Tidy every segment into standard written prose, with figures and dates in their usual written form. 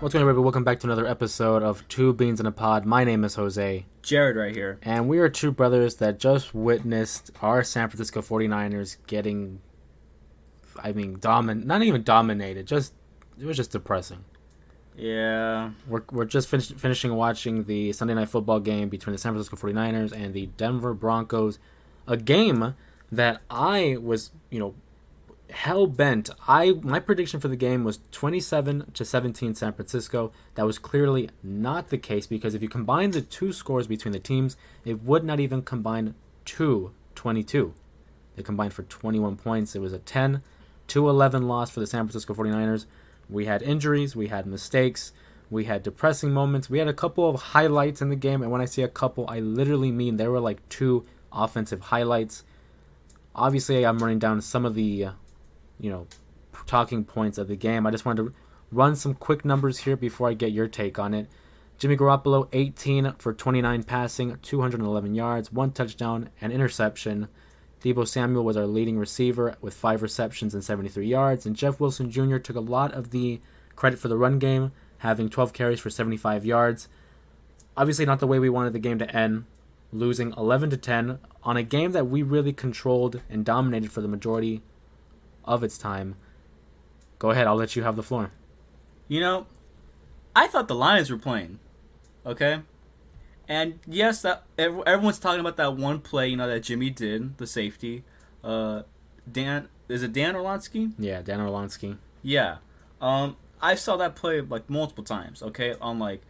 What's going on, everybody? Welcome back to another episode of Two Beans in a Pod. My name is Jose. Jared right here. And we are two brothers that just witnessed our San Francisco 49ers getting, not even dominated. It was just depressing. Yeah. We're just finishing watching the Sunday Night Football game between the San Francisco 49ers and the Denver Broncos. A game that I was, hell-bent. My prediction for the game was 27-17 San Francisco. That was clearly not the case because if you combine the two scores between the teams, it would not even combine to 22. They combined for 21 points. It was a 10-11 loss for the San Francisco 49ers. We had injuries, we had mistakes, we had depressing moments. We had a couple of highlights in the game, and when I say a couple, I literally mean there were like two offensive highlights. Obviously, I'm running down some of the talking points of the game. I just wanted to run some quick numbers here before I get your take on it. Jimmy Garoppolo, 18 for 29 passing, 211 yards, 1 touchdown, and interception. Deebo Samuel was our leading receiver with 5 receptions and 73 yards. And Jeff Wilson Jr. took a lot of the credit for the run game, having 12 carries for 75 yards. Obviously not the way we wanted the game to end, losing 11-10 on a game that we really controlled and dominated for the majority of its time. Go ahead, I'll let you have the floor. I thought the Lions were playing, okay? And yes, that everyone's talking about that one play, that Jimmy did, the safety. Is it Dan Orlonsky? Yeah, Dan Orlonsky. Yeah. I saw that play like multiple times, okay, on like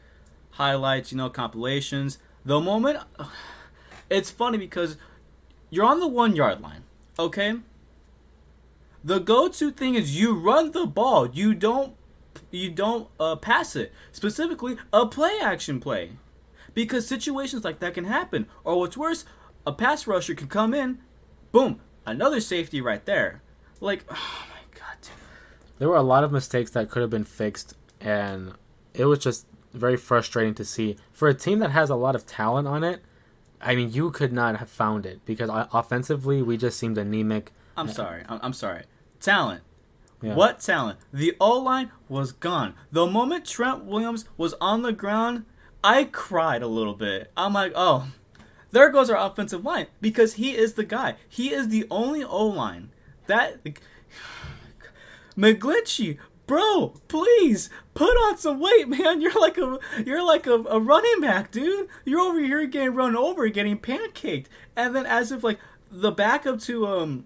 highlights, compilations. The moment, it's funny because you're on the 1 yard line, okay? The go-to thing is you run the ball. You don't pass it. Specifically, a play-action play. Because situations like that can happen. Or what's worse, a pass rusher can come in, boom, another safety right there. Like, oh my God, dude. There were a lot of mistakes that could have been fixed, and it was just very frustrating to see. For a team that has a lot of talent on it, you could not have found it. Because offensively, we just seemed anemic. I'm sorry. Talent. Yeah. What talent? The O-line was gone. The moment Trent Williams was on the ground, I cried a little bit. I'm like, oh, there goes our offensive line. Because he is the guy. He is the only O-line. McGlinchey, bro, please, put on some weight, man. You're like a running back, dude. You're over here getting run over, getting pancaked. And then as if like the backup to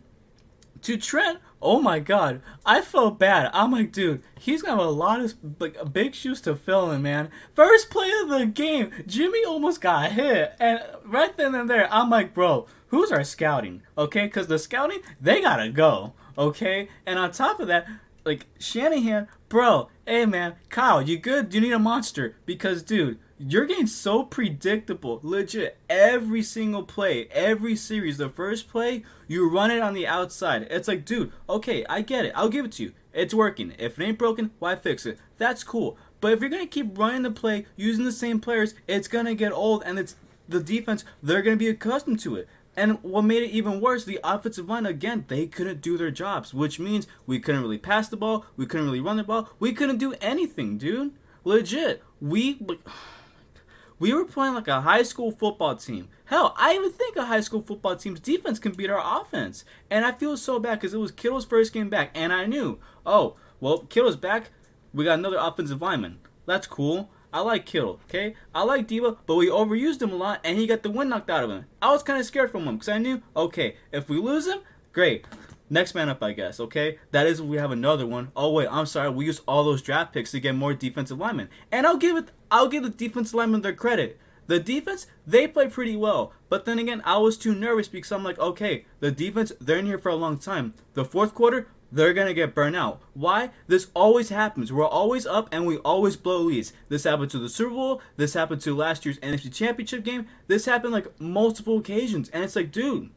Trent, oh my God, I felt bad. I'm like, dude, he's got a lot of big shoes to fill in, man. First play of the game, Jimmy almost got hit, and right then and there, I'm like, bro, who's our scouting? Okay, because the scouting, they gotta go. Okay, and on top of that, like Shanahan, bro, hey man, Kyle, you good? Do you need a monster? Because dude, you're getting so predictable. Legit, every single play, every series, the first play, you run it on the outside. It's like, dude, okay, I get it. I'll give it to you. It's working. If it ain't broken, why fix it? That's cool. But if you're going to keep running the play, using the same players, it's going to get old, and it's the defense, they're going to be accustomed to it. And what made it even worse, the offensive line, again, they couldn't do their jobs, which means we couldn't really pass the ball, we couldn't really run the ball, we couldn't do anything, dude. Legit. We were playing like a high school football team. Hell, I even think a high school football team's defense can beat our offense. And I feel so bad because it was Kittle's first game back. And I knew, oh, well, Kittle's back. We got another offensive lineman. That's cool. I like Kittle, okay? I like Deebo, but we overused him a lot, and he got the wind knocked out of him. I was kind of scared from him because I knew, okay, if we lose him, great. Next man up, I guess, okay? That is, we have another one. Oh, wait, I'm sorry. We used all those draft picks to get more defensive linemen. And I'll give the defensive linemen their credit. The defense, they play pretty well. But then again, I was too nervous because I'm like, okay, the defense, they're in here for a long time. The fourth quarter, they're going to get burnt out. Why? This always happens. We're always up and we always blow leads. This happened to the Super Bowl. This happened to last year's NFC Championship game. This happened like multiple occasions. And it's like, dude,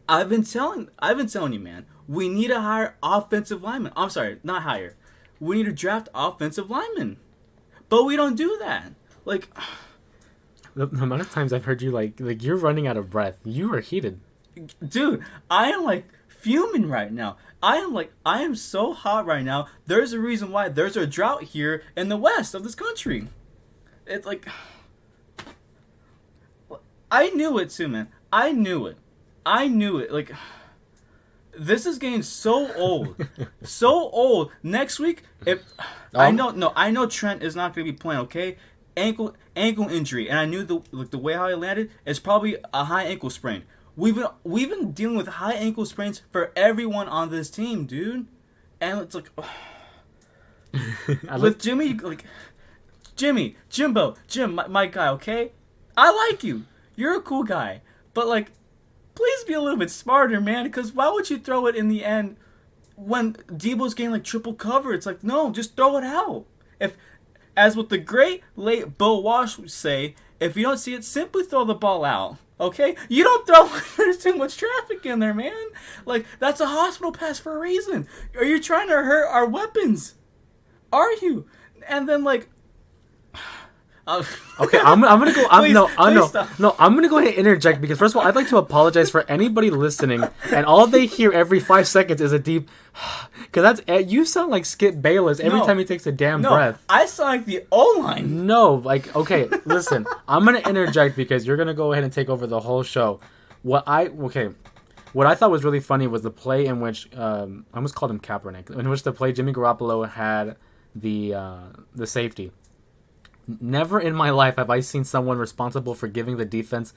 I've been telling you, man, we need to hire offensive linemen. I'm sorry, not hire. We need to draft offensive linemen. But we don't do that. Like, the amount of times I've heard you like you're running out of breath. You are heated. Dude, I am like fuming right now. I am so hot right now. There's a reason why there's a drought here in the west of this country. It's like, I knew it too, man. I knew it. Like, this is getting so old, so old. Next week, I know Trent is not going to be playing. Okay, ankle injury, and I knew the way how he landed is probably a high ankle sprain. We've been dealing with high ankle sprains for everyone on this team, dude. And it's like, with Jimmy, like Jimbo, my guy. Okay, I like you. You're a cool guy, but like, please be a little bit smarter, man. Because why would you throw it in the end when Debo's getting like triple cover? It's like, no, just throw it out. As with the great late Bo Walsh would say, if you don't see it, simply throw the ball out. Okay? You don't throw when there's too much traffic in there, man. Like, that's a hospital pass for a reason. Are you trying to hurt our weapons? Are you? And then, like... Okay, I'm gonna go. I'm Please gonna go ahead and interject because first of all, I'd like to apologize for anybody listening, and all they hear every 5 seconds is a deep. Because you sound like Skip Bayless every time he takes a damn breath. I sound like the O-line. No, like okay, listen, I'm gonna interject because you're gonna go ahead and take over the whole show. What I thought was really funny was the play in which I almost called him Kaepernick, in which the play Jimmy Garoppolo had the safety. Never in my life have I seen someone responsible for giving the defense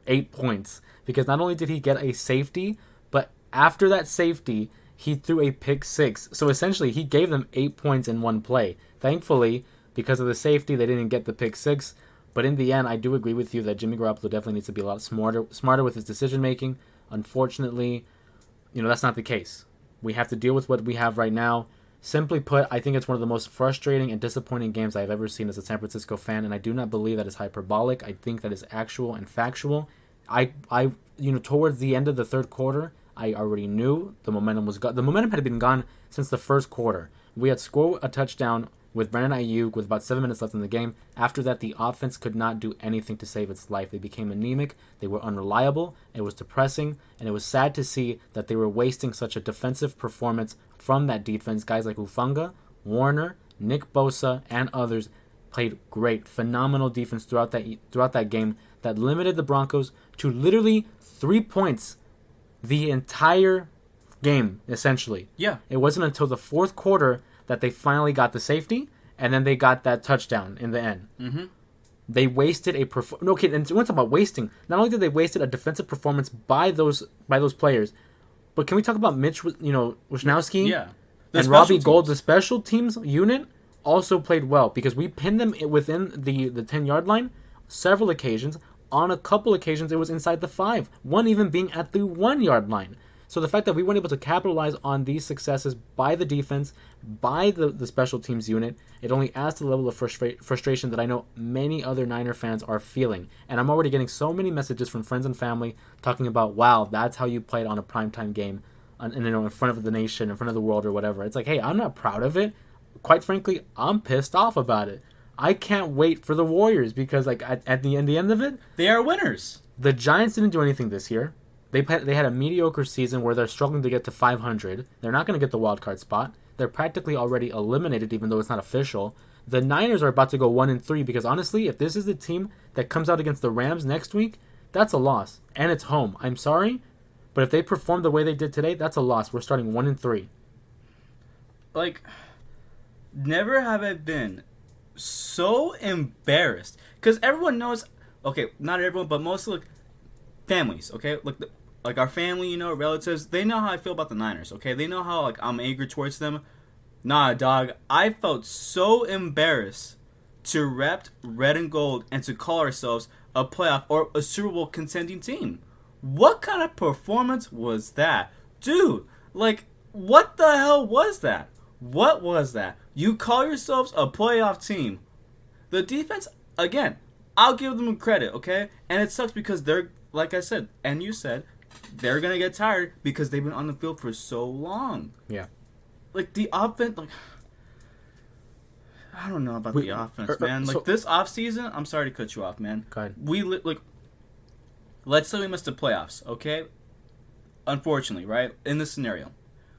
8 points. Because not only did he get a safety, but after that safety, he threw a pick 6. So essentially, he gave them 8 points in one play. Thankfully, because of the safety, they didn't get the pick 6. But in the end, I do agree with you that Jimmy Garoppolo definitely needs to be a lot smarter with his decision making. Unfortunately, that's not the case. We have to deal with what we have right now. Simply put, I think it's one of the most frustrating and disappointing games I've ever seen as a San Francisco fan, and I do not believe that is hyperbolic. I think that is actual and factual. Towards the end of the third quarter, I already knew the momentum was gone. The momentum had been gone since the first quarter. We had scored a touchdown with Brandon Ayuk with about 7 minutes left in the game. After that, the offense could not do anything to save its life. They became anemic. They were unreliable. It was depressing, and it was sad to see that they were wasting such a defensive performance from that defense. Guys like Hufanga, Warner, Nick Bosa, and others played great, phenomenal defense throughout that game that limited the Broncos to literally 3 points the entire game, essentially. Yeah. It wasn't until the fourth quarter that they finally got the safety, and then they got that touchdown in the end. Mm-hmm. They wasted and what's about wasting? Not only did they wasted a defensive performance by those players, but can we talk about Mitch, Wishnowsky? Yeah. And Robbie Gould, the special teams unit, also played well because we pinned them within the 10-yard line several occasions. On a couple occasions, it was inside the 5. One even being at the 1-yard line. So the fact that we weren't able to capitalize on these successes by the defense, by the special teams unit, it only adds to the level of frustration that I know many other Niner fans are feeling. And I'm already getting so many messages from friends and family talking about, wow, that's how you played on a primetime game, in front of the nation, in front of the world or whatever. It's like, hey, I'm not proud of it. Quite frankly, I'm pissed off about it. I can't wait for the Warriors because at the end of it, they are winners. The Giants didn't do anything this year. They had a mediocre season where they're struggling to get to 500. They're not going to get the wild card spot. They're practically already eliminated, even though it's not official. The Niners are about to go 1-3 because honestly, if this is the team that comes out against the Rams next week, that's a loss, and it's home. I'm sorry, but if they perform the way they did today, that's a loss. We're starting 1-3. Like, never have I been so embarrassed because everyone knows. Okay, not everyone, but most families. Okay, like our family, relatives, they know how I feel about the Niners. Okay, they know how I'm angry towards them. Nah, dog, I felt so embarrassed to rep red and gold and to call ourselves a playoff or a Super Bowl contending team. What kind of performance was that, dude? What the hell was that? What was that? You call yourselves a playoff team. The defense, again, I'll give them credit, okay? And it sucks because they're, like I said, and you said, they're going to get tired because they've been on the field for so long. Yeah. The offense, I don't know about the offense, man. This offseason, I'm sorry to cut you off, man. Go ahead. Let's say we missed the playoffs, okay? unfortunately, right, in this scenario,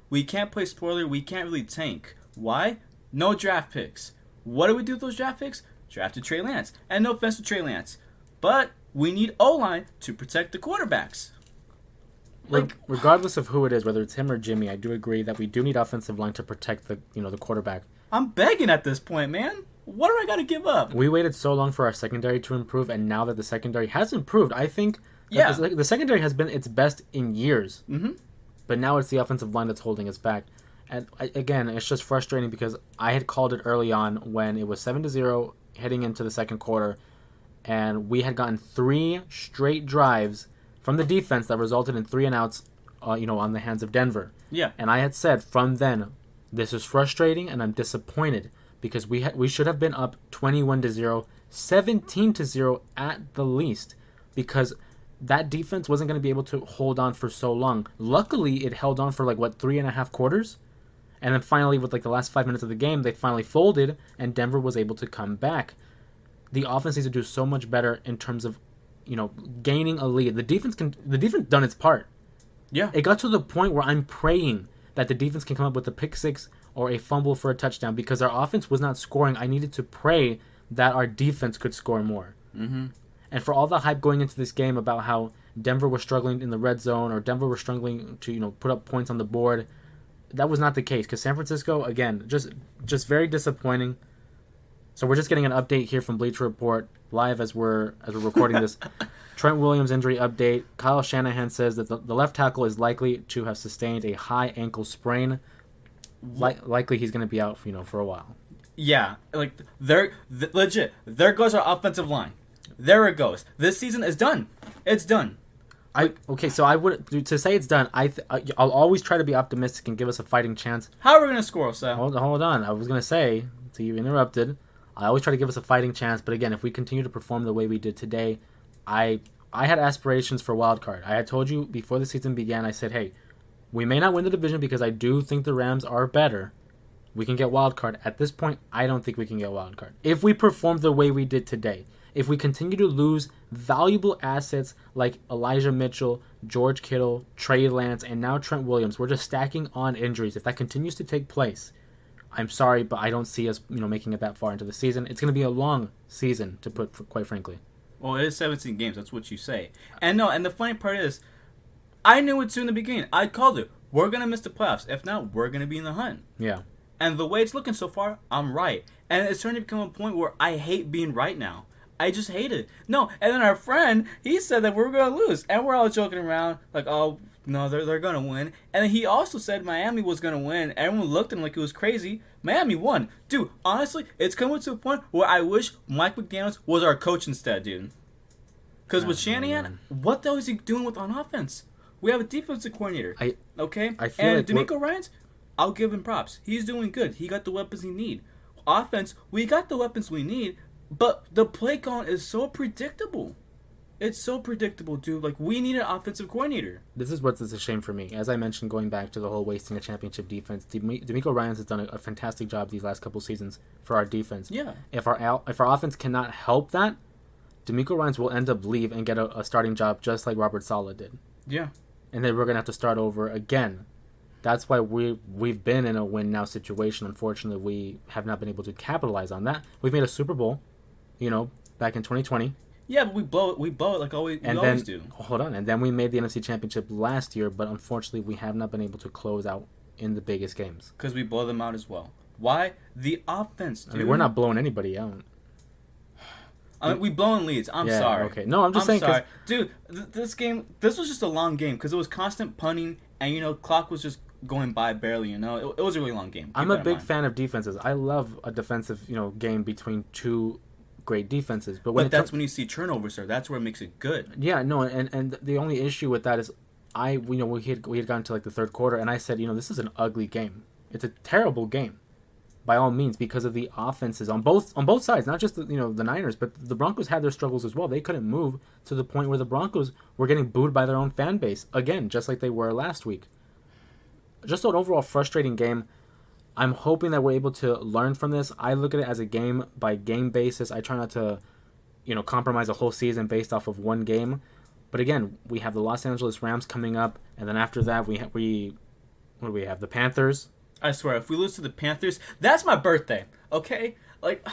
we can't play spoiler. We can't really tank. Why? No draft picks. What do we do with those draft picks? Drafted Trey Lance. And no offense to Trey Lance. But we need O-line to protect the quarterbacks. Regardless of who it is, whether it's him or Jimmy, I do agree that we do need offensive line to protect the quarterback. I'm begging at this point, man. What do I got to give up? We waited so long for our secondary to improve, and now that the secondary has improved, I think the secondary has been its best in years. Mm-hmm. But now it's the offensive line that's holding us back. And again, it's just frustrating because I had called it early on when it was 7-0 heading into the second quarter, and we had gotten 3 straight drives from the defense that resulted in 3 and outs, on the hands of Denver. Yeah. And I had said from then, this is frustrating, and I'm disappointed because we should have been up 21-0, 17-0 at the least, because that defense wasn't going to be able to hold on for so long. Luckily, it held on for 3.5 quarters. And then finally, with the last 5 minutes of the game, they finally folded, and Denver was able to come back. The offense needs to do so much better in terms of, gaining a lead. The defense done its part. Yeah. It got to the point where I'm praying that the defense can come up with a pick six or a fumble for a touchdown because our offense was not scoring. I needed to pray that our defense could score more. Mm-hmm. And for all the hype going into this game about how Denver was struggling in the red zone or Denver was struggling to put up points on the board, that was not the case because San Francisco, again, just very disappointing. So we're just getting an update here from Bleacher Report live as we're recording this. Trent Williams injury update. Kyle Shanahan says that the left tackle is likely to have sustained a high ankle sprain. Likely he's going to be out for a while. Yeah, legit. There goes our offensive line. There it goes. This season is done. It's done. So I would to say it's done. I'll always try to be optimistic and give us a fighting chance. How are we going to score, Sal? Hold on. I was going to say, so you interrupted. I always try to give us a fighting chance, but again, if we continue to perform the way we did today, I had aspirations for wild card. I had told you before the season began. I said, hey, we may not win the division because I do think the Rams are better. We can get wild card. At this point, I don't think we can get wild card. If we perform the way we did today, if we continue to lose valuable assets like Elijah Mitchell, George Kittle, Trey Lance, and now Trent Williams, we're just stacking on injuries. If that continues to take place, I'm sorry, but I don't see us, making it that far into the season. It's going to be a long season, to put quite frankly. Well, it is 17 games. That's what you say. And the funny part is, I knew it too in the beginning. I called it. We're going to miss the playoffs. If not, we're going to be in the hunt. Yeah. And the way it's looking so far, I'm right. And it's starting to become a point where I hate being right now. I just hate it. No, and then our friend, he said that we were going to lose. And we're all joking around, like, oh, no, they're going to win. And then he also said Miami was going to win. Everyone looked at him like it was crazy. Miami won. Dude, honestly, it's coming to a point where I wish Mike McDaniels was our coach instead, dude. Because with Shanahan, what the hell is he doing on offense? We have a defensive coordinator. Okay? I feel like DeMeco Ryans, I'll give him props. He's doing good. He got the weapons he need. Offense, we got the weapons we need. But the play count is so predictable. It's so predictable, dude. We need an offensive coordinator. This is what's a shame for me. As I mentioned, going back to the whole wasting a championship defense, DeMeco Ryans has done a fantastic job these last couple seasons for our defense. Yeah. If our offense cannot help that, DeMeco Ryans will end up leave and get a starting job just like Robert Saleh did. Yeah. And then we're going to have to start over again. That's why we've been in a win-now situation. Unfortunately, we have not been able to capitalize on that. We've made a Super Bowl, back in 2020. Yeah, but we blow it like always do. Hold on. And then we made the NFC Championship last year, but unfortunately we have not been able to close out in the biggest games. Because we blow them out as well. Why? The offense, dude. I mean, we're not blowing anybody out. We blowing leads. I'm sorry. Okay. No, I'm just saying. Sorry. Dude, this was just a long game because it was constant punting and, clock was just going by barely, It was a really long game. I'm a big fan of defenses. I love a defensive, game between two great defenses. But that's when you see turnovers, sir. That's where it makes it good. Yeah, no, and the only issue with that is we had gotten to the third quarter and I said, this is an ugly game. It's a terrible game. By all means, because of the offenses on both sides, not just the Niners, but the Broncos had their struggles as well. They couldn't move to the point where the Broncos were getting booed by their own fan base again, just like they were last week. Just an overall frustrating game. I'm hoping that we're able to learn from this. I look at it as a game by game basis. I try not to, compromise a whole season based off of one game. But again, we have the Los Angeles Rams coming up, and then after that, we what do we have? The Panthers. I swear, if we lose to the Panthers, that's my birthday. Okay, like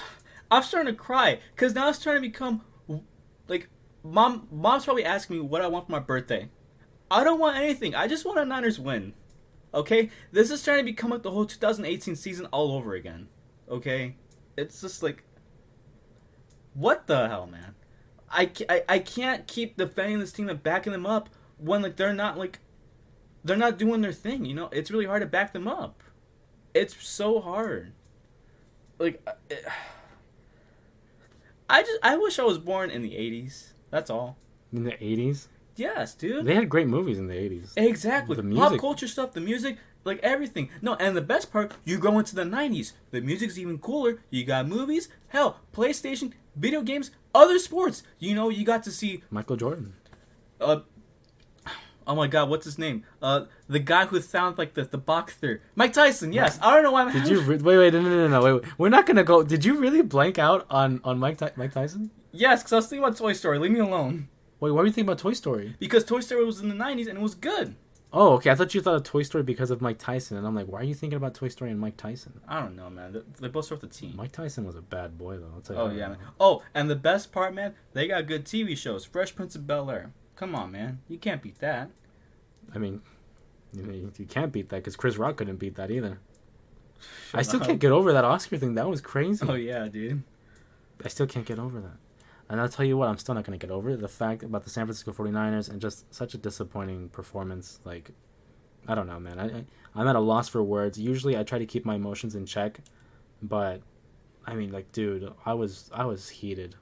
I'm starting to cry because now it's starting to become like mom's probably asking me what I want for my birthday. I don't want anything. I just want a Niners win. Okay, this is starting to become like the whole 2018 season all over again. Okay, it's just like, what the hell, man? I can't keep defending this team and backing them up when like they're not doing their thing. You know, it's really hard to back them up. It's so hard. Like, I wish I was born in the 80s. That's all. In the 80s? Yes, dude. They had great movies in the 80s. Exactly. The music. Pop culture stuff, the music, like everything. No, and the best part, you go into the 90s. The music's even cooler. You got movies, hell, PlayStation, video games, other sports. You know, you got to see Michael Jordan. Oh my God, what's his name? The guy who found like the boxer, Mike Tyson. Yes, I don't know why. Did you wait? No. Wait. We're not gonna go. Did you really blank out on Mike Tyson? Yes, because I was thinking about Toy Story. Leave me alone. Wait, why were you thinking about Toy Story? Because Toy Story was in the 90s and it was good. Oh, okay. I thought you thought of Toy Story because of Mike Tyson, and I'm like, why are you thinking about Toy Story and Mike Tyson? I don't know, man. They both start the team. Mike Tyson was a bad boy, though. I'll tell you. Oh yeah, man. Oh, and the best part, man, they got good TV shows. Fresh Prince of Bel-Air. Come on, man. You can't beat that. I mean, you can't beat that because Chris Rock couldn't beat that either. I still can't get over that Oscar thing. That was crazy. Oh yeah, dude. I still can't get over that. And I'll tell you what, I'm still not going to get over it. The fact about the San Francisco 49ers and just such a disappointing performance. Like, I don't know, man. I'm at a loss for words. Usually I try to keep my emotions in check. But, I mean, like, dude, I was heated.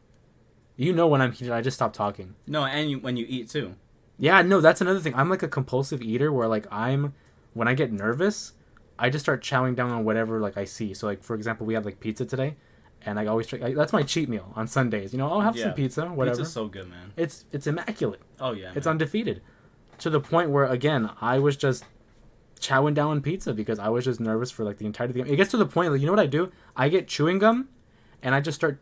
You know when I'm heated, I just stop talking. No, and when you eat, too. Yeah, no, that's another thing. I'm like a compulsive eater where, like, when I get nervous, I just start chowing down on whatever, like, I see. So, like, for example, we had, like, pizza today. And I always try, that's my cheat meal on Sundays. You know, I'll have some pizza, whatever. Pizza's so good, man. It's immaculate. Oh, yeah. It's undefeated. To the point where, again, I was just chowing down on pizza because I was just nervous for, like, the entirety of the game. It gets to the point, like, you know what I do? I get chewing gum, and I start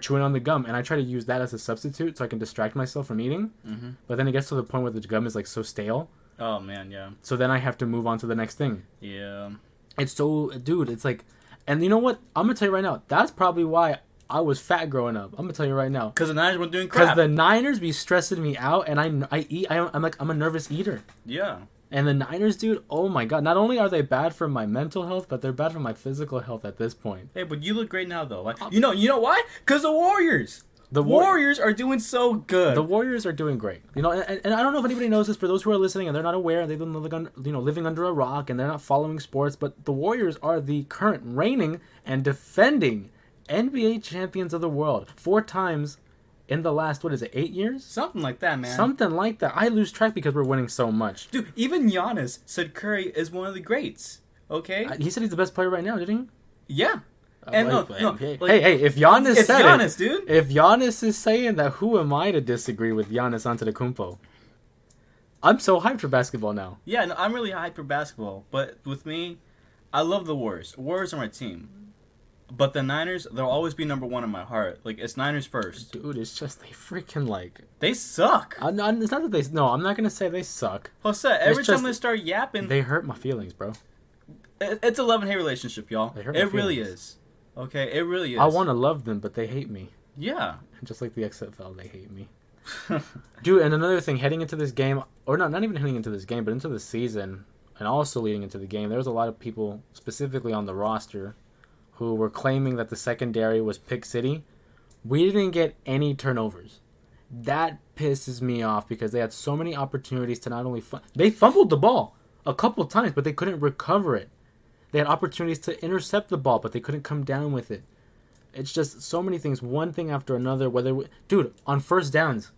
chewing on the gum, and I try to use that as a substitute so I can distract myself from eating. Mm-hmm. But then it gets to the point where the gum is, like, so stale. Oh, man, yeah. So then I have to move on to the next thing. Yeah. It's so... Dude, it's like... And you know what? I'm going to tell you right now. That's probably why I was fat growing up. I'm going to tell you right now. Because the Niners weren't doing crap. Because the Niners be stressing me out, and I'm a nervous eater. Yeah. And the Niners, dude, oh my God. Not only are they bad for my mental health, but they're bad for my physical health at this point. Hey, but you look great now, though. Like, you know why? Because the Warriors. The Warriors are doing so good. The Warriors are doing great. You know, and I don't know if anybody knows this. For those who are listening and they're not aware, they've been living under a rock and they're not following sports. But the Warriors are the current reigning and defending NBA champions of the world 4 times in the last 8 years? Something like that, man. Something like that. I lose track because we're winning so much. Dude, even Giannis said Curry is one of the greats. Okay, he said he's the best player right now, didn't he? Yeah. And hey, if Giannis said Giannis, dude. If Giannis is saying that, who am I to disagree with Giannis Antetokounmpo? I'm so hyped for basketball now. Yeah, no, I'm really hyped for basketball. But with me, I love the Warriors. Warriors are my team. But the Niners, they'll always be number 1 in my heart. Like, it's Niners first. Dude, it's just they freaking like... They suck. It's not that they... No, I'm not going to say they suck. Jose, every time they start yapping... They hurt my feelings, bro. It's a love-and-hate relationship, y'all. It really is. Okay, it really is. I want to love them, but they hate me. Yeah. Just like the XFL, they hate me. Dude, and another thing, heading into this game... Or not even heading into this game, but into the season, and also leading into the game, there was a lot of people, specifically on the roster... who were claiming that the secondary was pick city. We didn't get any turnovers. That pisses me off because they had so many opportunities to not only... They fumbled the ball a couple times, but they couldn't recover it. They had opportunities to intercept the ball, but they couldn't come down with it. It's just so many things, one thing after another. Dude, on third downs,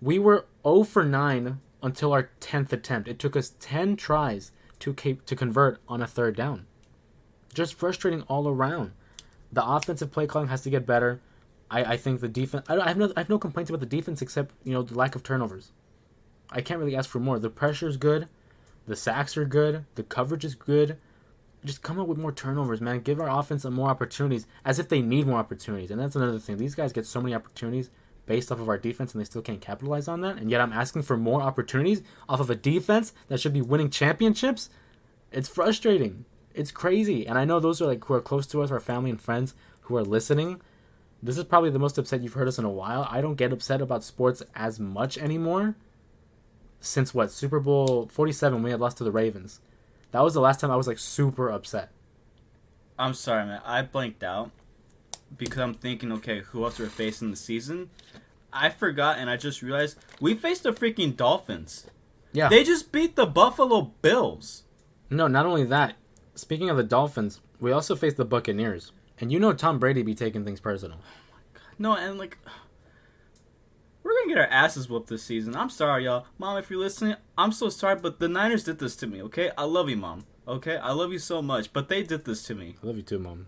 we were 0 for 9 until our 10th attempt. It took us 10 tries to convert on a third down. Just frustrating all around. The offensive play calling has to get better. I think the defense... I have no complaints about the defense except, the lack of turnovers. I can't really ask for more. The pressure's good. The sacks are good. The coverage is good. Just come up with more turnovers, man. Give our offense some more opportunities as if they need more opportunities. And that's another thing. These guys get so many opportunities. based off of our defense, and they still can't capitalize on that. And yet I'm asking for more opportunities off of a defense that should be winning championships. It's frustrating. It's crazy. And I know those are like who are close to us, our family and friends who are listening. This is probably the most upset you've heard us in a while. I don't get upset about sports as much anymore. Since what? Super Bowl 47, we had lost to the Ravens. That was the last time I was like super upset. I'm sorry, man. I blanked out because I'm thinking, okay, who else are we facing this season? I forgot, and I just realized we faced the freaking Dolphins. Yeah. They just beat the Buffalo Bills. No, not only that. Speaking of the Dolphins, we also faced the Buccaneers. And you know Tom Brady be taking things personal. Oh my God. No, and like, we're going to get our asses whooped this season. I'm sorry, y'all. Mom, if you're listening, I'm so sorry, but the Niners did this to me, okay? I love you, Mom. Okay? I love you so much, but they did this to me. I love you too, Mom.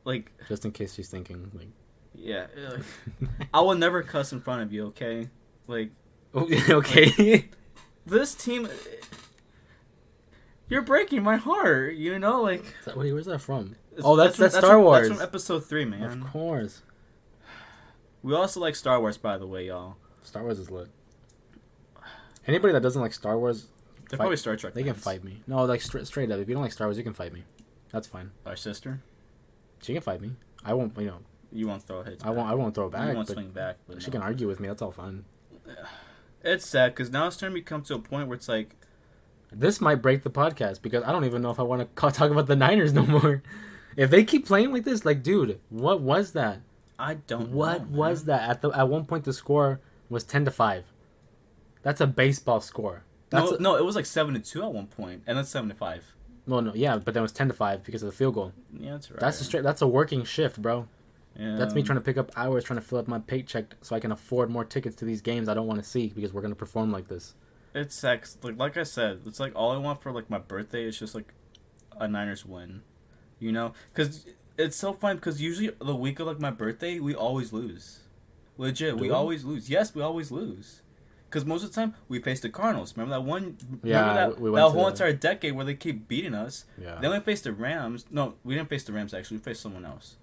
Like, just in case she's thinking, like... Yeah. I will never cuss in front of you, okay? Like... Okay. Like, this team... You're breaking my heart, you know? Like... Wait, where's that from? That's Star Wars. That's from episode 3, man. Of course. We also like Star Wars, by the way, y'all. Star Wars is lit. Anybody that doesn't like Star Wars... They're probably Star Trek They fans. can fight me. No, like straight up. If you don't like Star Wars, you can fight me. That's fine. Our sister? She can fight me. I won't, You won't throw hits. I won't throw back. You won't swing back. But she can argue with me. That's all fine. It's sad, because now it's starting to come to a point where it's like... This might break the podcast, because I don't even know if I want to talk about the Niners no more. If they keep playing like this, like, dude, what was that? I don't know. What was that? At one point, the score was 10-5. That's a baseball score. No, it was like 7-2 at one point, and then 7-5. Well, no, yeah, but then it was 10-5 because of the field goal. Yeah, that's right. That's a working shift, bro. Yeah. That's me trying to pick up hours, trying to fill up my paycheck so I can afford more tickets to these games I don't want to see because we're gonna perform like this. It's sex. Like I said, it's like all I want for like my birthday is just like a Niners win, you know? Because it's so fun. Because usually the week of like my birthday, we always lose. Legit, we always lose. Yes, we always lose. Because most of the time we face the Cardinals. Remember that one? Yeah, remember that whole entire decade where they keep beating us. Yeah. Then we faced the Rams. No, we didn't face the Rams actually. We faced someone else.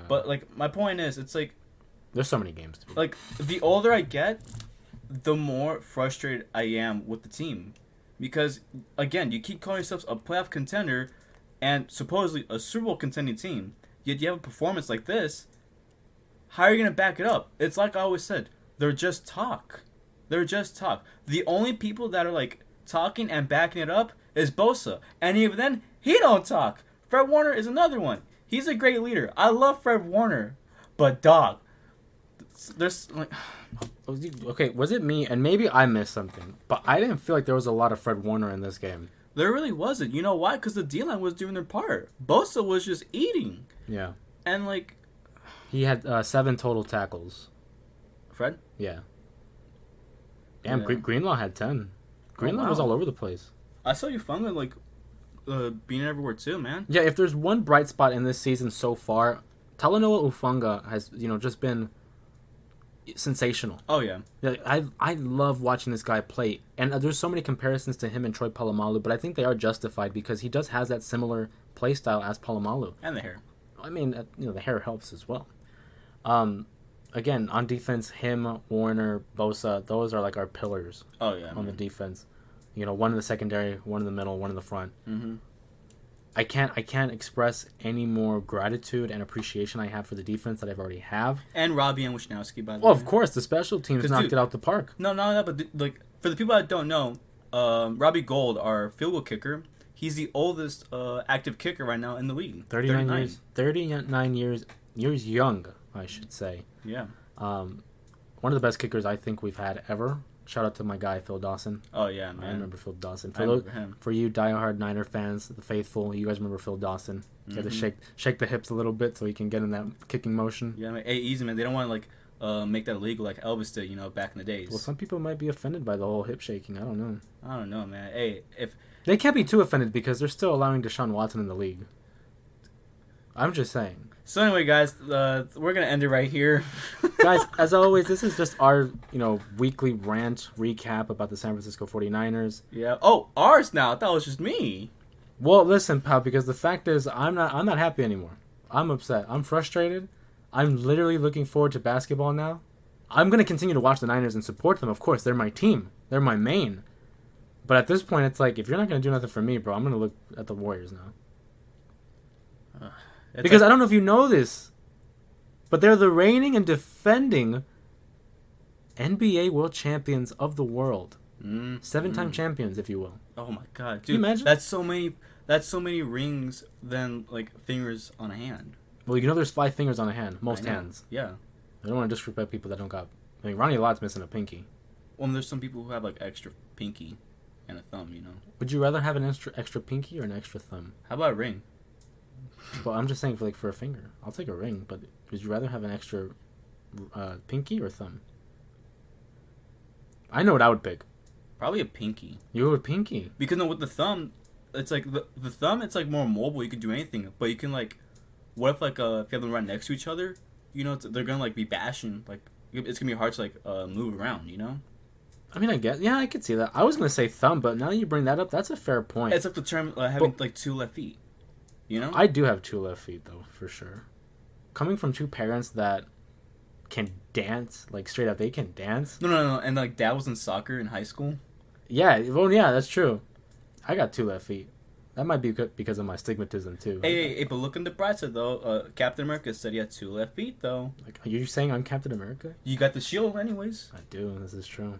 But like my point is, it's like there's so many games. To be. Like the older I get, the more frustrated I am with the team, because again, you keep calling yourselves a playoff contender and supposedly a Super Bowl contending team, yet you have a performance like this. How are you gonna back it up? It's like I always said, they're just talk. They're just talk. The only people that are like talking and backing it up is Bosa, and even then, he don't talk. Fred Warner is another one. He's a great leader. I love Fred Warner, but dog, there's like. Okay, was it me? And maybe I missed something, but I didn't feel like there was a lot of Fred Warner in this game. There really wasn't. You know why? Because the D-line was doing their part. Bosa was just eating. Yeah. And like, he had 7 total tackles. Fred? Yeah. Damn, yeah. Greenlaw had 10. Greenlaw was all over the place. I saw Ufanga like being everywhere too, man. Yeah, if there's one bright spot in this season so far, Talanoa Ufanga has just been sensational. Oh yeah. I love watching this guy play, and there's so many comparisons to him and Troy Polamalu, but I think they are justified because he does has that similar play style as Polamalu. And the hair. I mean, the hair helps as well. Again, on defense, him, Warner, Bosa, those are like our pillars. Oh yeah. On the defense, one in the secondary, one in the middle, one in the front. Mm-hmm. I can't express any more gratitude and appreciation I have for the defense that I've already have. And Robbie and Wisnowski, by the way. Well, of course, the special teams knocked it out the park. No, but like for the people that don't know, Robbie Gold, our field goal kicker, he's the oldest active kicker right now in the league. 39 years young, I should say. Yeah. One of the best kickers I think we've had ever. Shout out to my guy, Phil Dawson. Oh, yeah, man. I remember Phil Dawson. Him. For you diehard Niner fans, the faithful, you guys remember Phil Dawson. You had to shake the hips a little bit so he can get in that kicking motion. Yeah, hey, easy, man. They don't want to, like, make that illegal like Elvis did, back in the days. Well, some people might be offended by the whole hip shaking. I don't know, man. Hey, if... They can't be too offended because they're still allowing Deshaun Watson in the league. I'm just saying. So anyway, guys, we're going to end it right here. Guys, as always, this is just our, weekly rant recap about the San Francisco 49ers. Yeah. Oh, ours now. I thought it was just me. Well, listen, pal, because the fact is I'm not happy anymore. I'm upset. I'm frustrated. I'm literally looking forward to basketball now. I'm going to continue to watch the Niners and support them. Of course, they're my team. They're my main. But at this point, it's like, if you're not going to do nothing for me, bro, I'm going to look at the Warriors now. Because I don't know if you know this, but they're the reigning and defending NBA World Champions of the world. 7-time champions, if you will. Oh my god, dude! Can you imagine? That's so many rings than like fingers on a hand. Well, you know, there's 5 fingers on a hand. Most hands. Yeah. I don't want to disrespect people that don't got. I mean, Ronnie Lott's missing a pinky. Well, there's some people who have like extra pinky and a thumb. You know. Would you rather have an extra pinky or an extra thumb? How about a ring? Well, I'm just saying for a finger. I'll take a ring, but would you rather have an extra pinky or thumb? I know what I would pick. Probably a pinky. You would pinky. Because no, with the thumb, it's like the thumb. It's like more mobile. You can do anything, but you can like, what if like if you have them right next to each other, you know, they're gonna like be bashing. Like it's gonna be hard to like move around. You know. I mean, I guess I could see that. I was gonna say thumb, but now that you bring that up, that's a fair point. It's like the term having like 2 left feet. You know. I do have 2 left feet though, for sure. Coming from 2 parents that can dance, like straight up, they can dance. No, and like dad was in soccer in high school. Yeah, well, yeah, that's true. I got 2 left feet. That might be because of my stigmatism too. Hey, but look in the bright side though. Captain America said he had 2 left feet though. Like, are you saying I'm Captain America? You got the shield anyways. I do. This is true.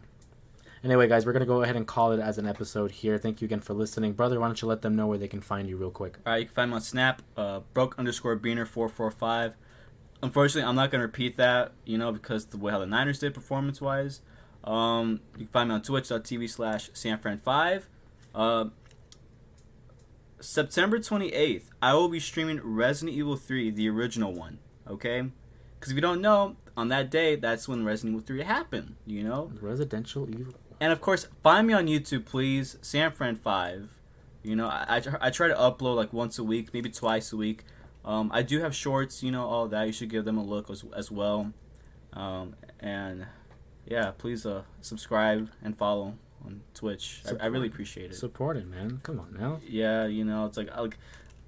Anyway, guys, we're gonna go ahead and call it as an episode here. Thank you again for listening, brother. Why don't you let them know where they can find you real quick? All right, you can find me on Snap, broke_beaner445. Unfortunately, I'm not gonna repeat that, you know, because the way how the Niners did performance-wise. You can find me on twitch.tv/SanFran5. September 28th, I will be streaming Resident Evil 3, the original one, okay? Because if you don't know, on that day, that's when Resident Evil 3 happened, you know? Residential Evil. And of course, find me on YouTube, please, SanFran5. You know, I try to upload like once a week, maybe twice a week. I do have shorts, you know, all that. You should give them a look as well. And yeah, please subscribe and follow on Twitch. I really appreciate it. Support it, man. Come on now. Yeah, you know, it's like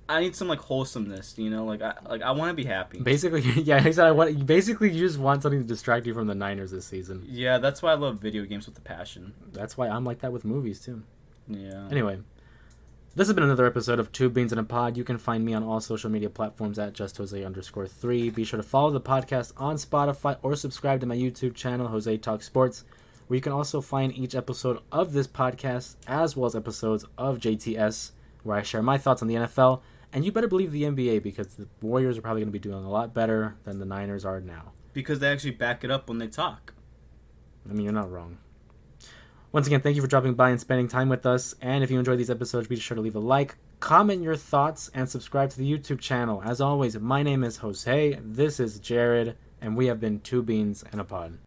I need some like wholesomeness, you know, I want to be happy. Basically, yeah, he said basically you just want something to distract you from the Niners this season. Yeah, that's why I love video games with a passion. That's why I'm like that with movies too. Yeah. Anyway, this has been another episode of 2 Beans in a Pod. You can find me on all social media platforms at JustJose_3. Be sure to follow the podcast on Spotify or subscribe to my YouTube channel, Jose Talk Sports, where you can also find each episode of this podcast as well as episodes of JTS, where I share my thoughts on the NFL. And you better believe the NBA, because the Warriors are probably going to be doing a lot better than the Niners are now. Because they actually back it up when they talk. I mean, you're not wrong. Once again, thank you for dropping by and spending time with us. And if you enjoyed these episodes, be sure to leave a like, comment your thoughts, and subscribe to the YouTube channel. As always, my name is Jose, this is Jared, and we have been 2 Beans and a Pod.